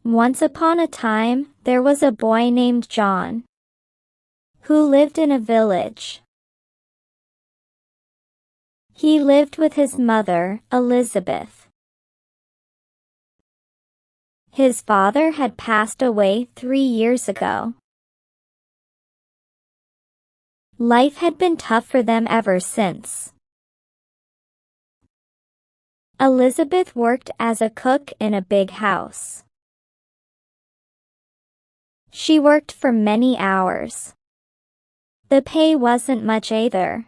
Once upon a time, there was a boy named John who lived in a village. He lived with his mother, Elizabeth. His father had passed away 3 years ago. Life had been tough for them ever since. Elizabeth worked as a cook in a big house. She worked for many hours. The pay wasn't much either.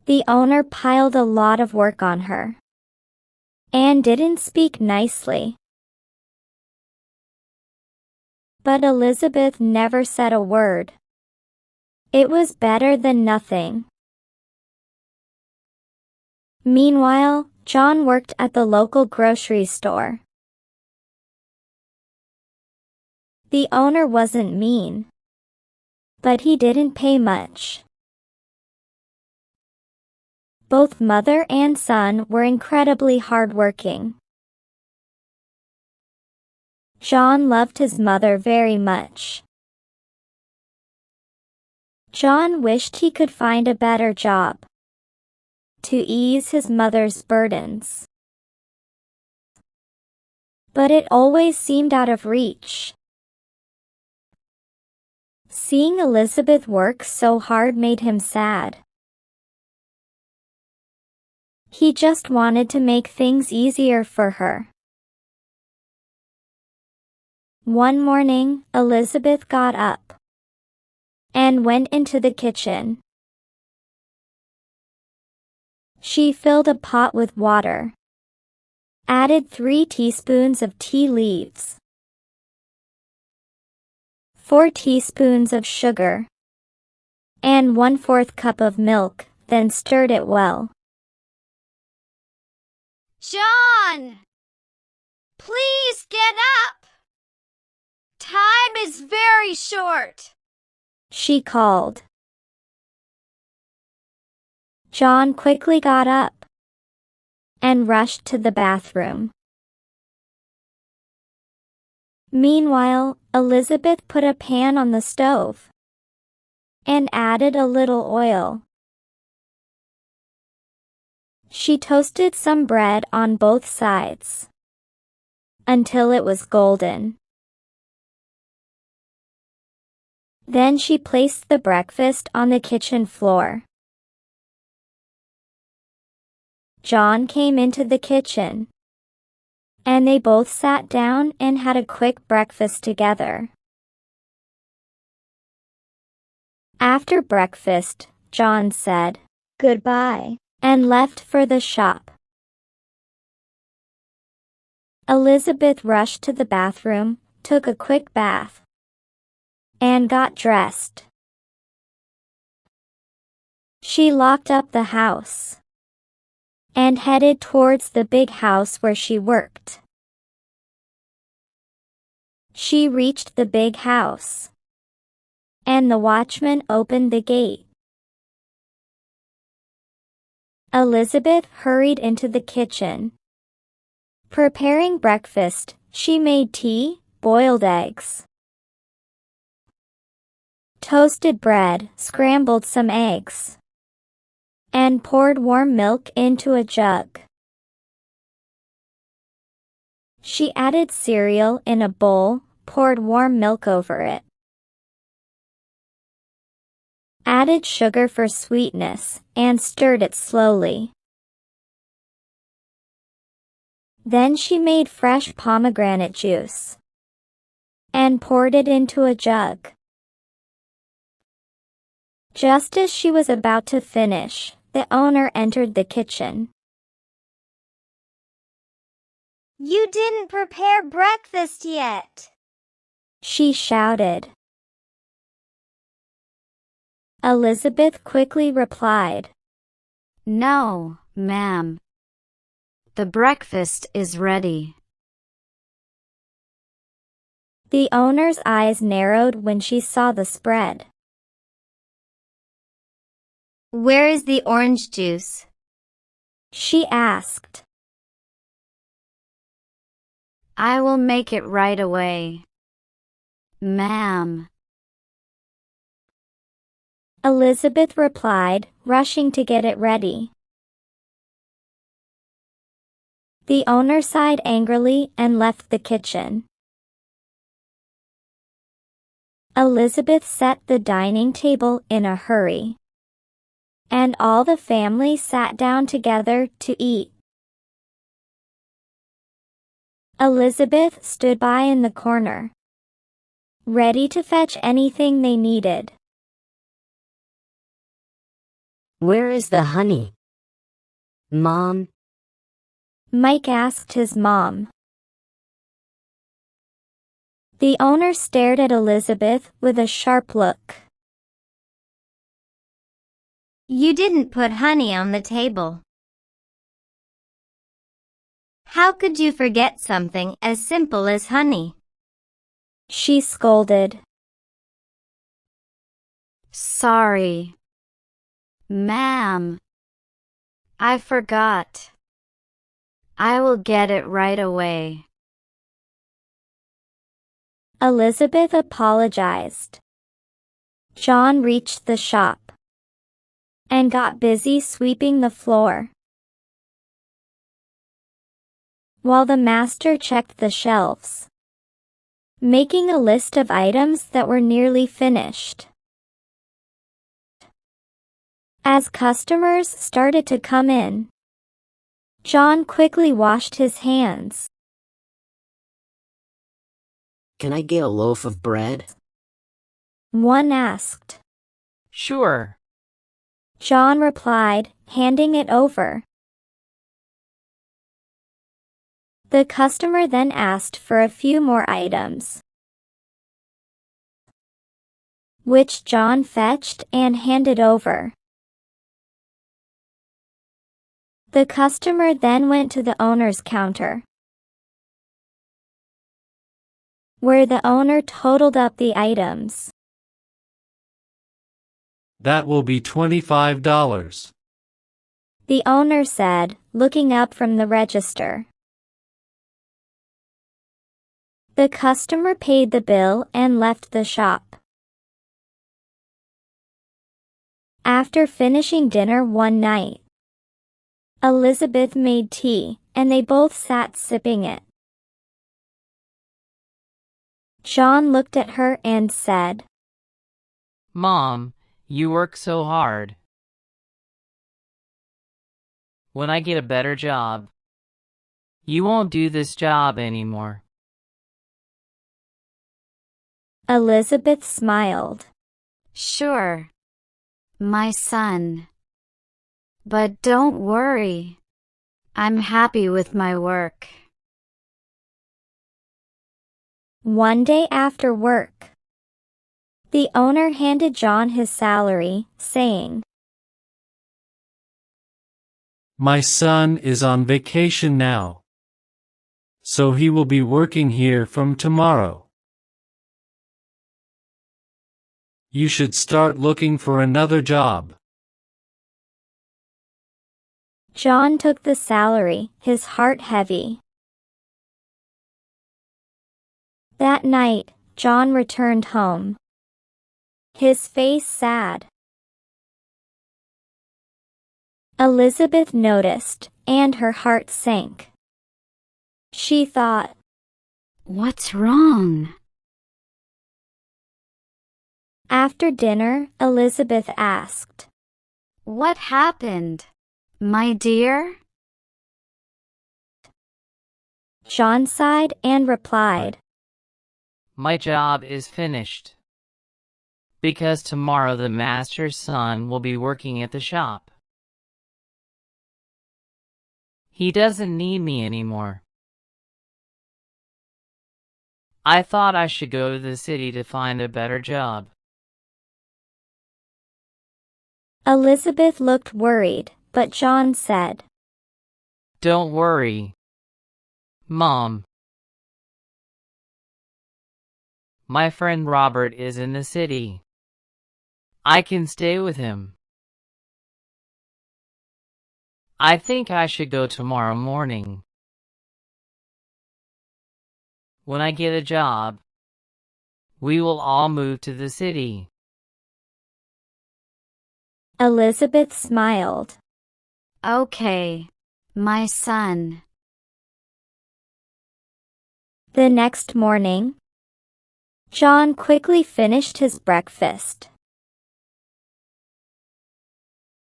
The owner piled a lot of work on her and didn't speak nicely. But Elizabeth never said a word. It was better than nothing. Meanwhile, John worked at the local grocery store. The owner wasn't mean, but he didn't pay much. Both mother and son were incredibly hardworking. John loved his mother very much. John wished he could find a better job to ease his mother's burdens. But it always seemed out of reach. Seeing Elizabeth work so hard made him sad. He just wanted to make things easier for her. One morning, Elizabeth got up and went into the kitchen. She filled a pot with water, added 3 teaspoons of tea leaves, 4 teaspoons of sugar, and 1/4 cup of milk, then stirred it well. John! Please get up! Time is very short, she called. John quickly got up and rushed to the bathroom. Meanwhile, Elizabeth put a pan on the stove and added a little oil. She toasted some bread on both sides until it was golden. Then she placed the breakfast on the kitchen floor. John came into the kitchen, and they both sat down and had a quick breakfast together. After breakfast, John said goodbye and left for the shop. Elizabeth rushed to the bathroom, took a quick bath, and got dressed. She locked up the house and headed towards the big house where she worked. She reached the big house, and the watchman opened the gate. Elizabeth hurried into the kitchen. Preparing breakfast, she made tea, boiled eggs, toasted bread, scrambled some eggs, and poured warm milk into a jug. She added cereal in a bowl, poured warm milk over it, added sugar for sweetness, and stirred it slowly. Then she made fresh pomegranate juice and poured it into a jug. Just as she was about to finish, the owner entered the kitchen. You didn't prepare breakfast yet, she shouted. Elizabeth quickly replied, No, ma'am. The breakfast is ready. The owner's eyes narrowed when she saw the spread. Where is the orange juice? She asked. I will make it right away, ma'am. Elizabeth replied, rushing to get it ready. The owner sighed angrily and left the kitchen. Elizabeth set the dining table in a hurry, and all the family sat down together to eat. Elizabeth stood by in the corner, ready to fetch anything they needed. Where is the honey, Mom? Mike asked his mom. The owner stared at Elizabeth with a sharp look. You didn't put honey on the table. How could you forget something as simple as honey? She scolded. Sorry, ma'am. I forgot. I will get it right away. Elizabeth apologized. John reached the shop and got busy sweeping the floor, while the master checked the shelves, making a list of items that were nearly finished. As customers started to come in, John quickly washed his hands. Can I get a loaf of bread? One asked. Sure. John replied, handing it over. The customer then asked for a few more items, which John fetched and handed over. The customer then went to the owner's counter, where the owner totaled up the items. That will be $25. The owner said, looking up from the register. The customer paid the bill and left the shop. After finishing dinner one night, Elizabeth made tea, and they both sat sipping it. John looked at her and said, Mom, you work so hard. When I get a better job, you won't do this job anymore. Elizabeth smiled. Sure, my son. But don't worry. I'm happy with my work. One day after work, the owner handed John his salary, saying, My son is on vacation now, so he will be working here from tomorrow. You should start looking for another job. John took the salary, his heart heavy. That night, John returned home, his face sad. Elizabeth noticed, and her heart sank. She thought, What's wrong? After dinner, Elizabeth asked, What happened, my dear? John sighed and replied, My job is finished. Because tomorrow the master's son will be working at the shop. He doesn't need me anymore. I thought I should go to the city to find a better job. Elizabeth looked worried, but John said, Don't worry, Mom. My friend Robert is in the city. I can stay with him. I think I should go tomorrow morning. When I get a job, we will all move to the city. Elizabeth smiled. Okay, my son. The next morning, John quickly finished his breakfast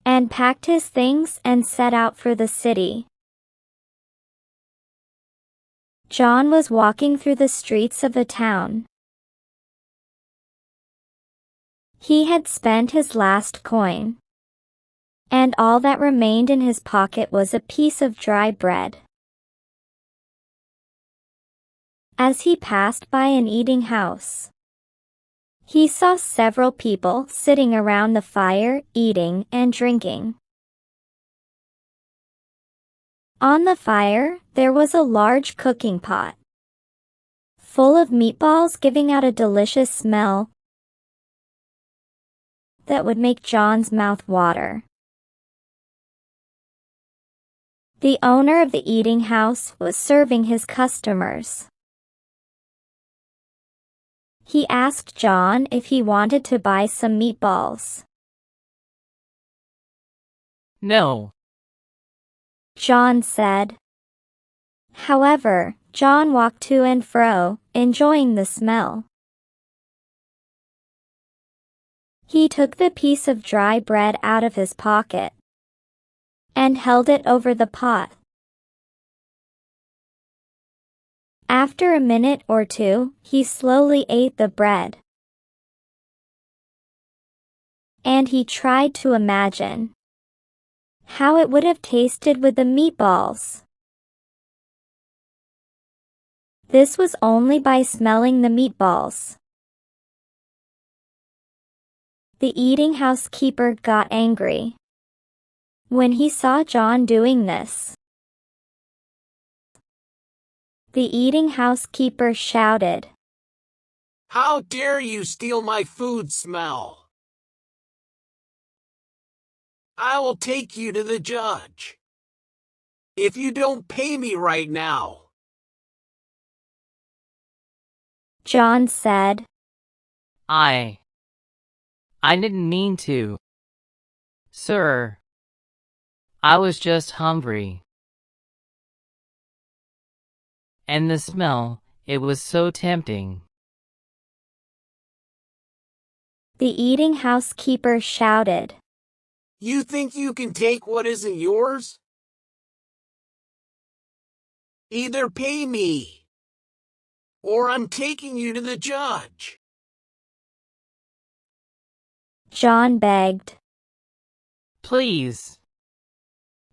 and packed his things and set out for the city. John was walking through the streets of the town. He had spent his last coin, and all that remained in his pocket was a piece of dry bread. As he passed by an eating house, he saw several people sitting around the fire, eating and drinking. On the fire, there was a large cooking pot, full of meatballs, giving out a delicious smell that would make John's mouth water. The owner of the eating house was serving his customers. He asked John if he wanted to buy some meatballs. No, John said. However, John walked to and fro, enjoying the smell. He took the piece of dry bread out of his pocket and held it over the pot. After a minute or two, he slowly ate the bread, and he tried to imagine how it would have tasted with the meatballs. This was only by smelling the meatballs. The eating house keeper got angry when he saw John doing this. The eating house keeper shouted, "How dare you steal my food smell? I will take you to the judge if you don't pay me right now." John said. I didn't mean to. Sir, I was just hungry. And the smell, it was so tempting. The eating house keeper shouted, You think you can take what isn't yours? Either pay me, or I'm taking you to the judge. John begged. Please,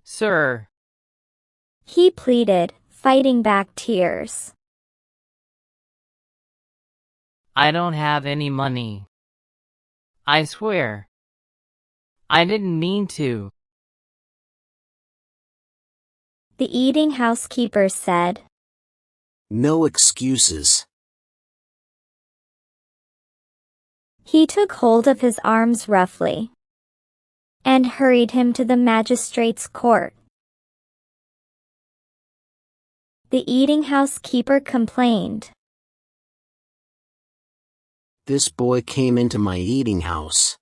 sir. He pleaded, fighting back tears. I don't have any money. I swear. I didn't mean to. The eating house keeper said. No excuses. He took hold of his arms roughly and hurried him to the magistrate's court. The eating house keeper complained. This boy came into my eating house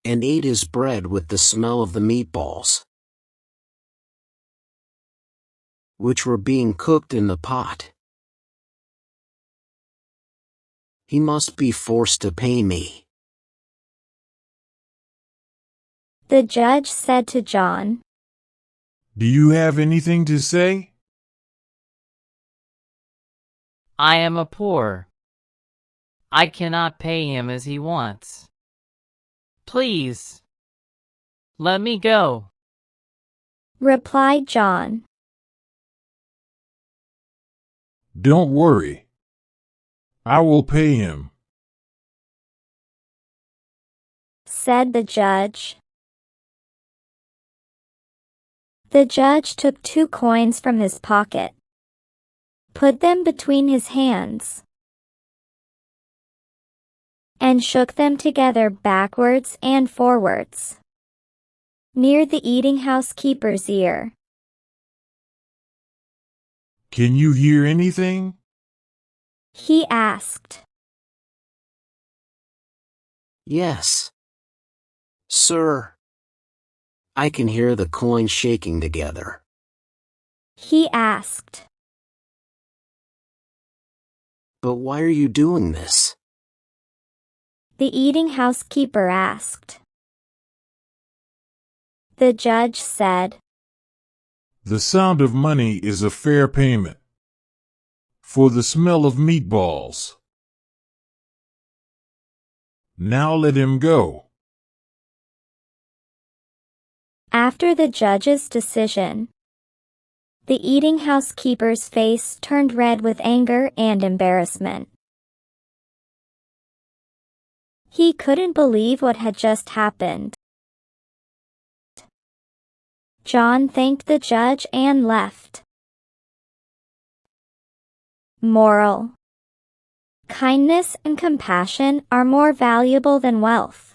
and ate his bread with the smell of the meatballs, which were being cooked in the pot. He must be forced to pay me. The judge said to John, Do you have anything to say? I am a poor. I cannot pay him as he wants. Please, let me go. replied John. Don't worry. I will pay him. Said the judge. The judge took 2 coins from his pocket, put them between his hands, and shook them together backwards and forwards, near the eating house keeper's ear. Can you hear anything? he asked. Yes, sir. I can hear the coins shaking together. He asked. But why are you doing this? The eating house keeper asked. The judge said, The sound of money is a fair payment for the smell of meatballs. Now let him go. After the judge's decision, the eating house keeper's face turned red with anger and embarrassment. He couldn't believe what had just happened. John thanked the judge and left. Moral: kindness and compassion are more valuable than wealth.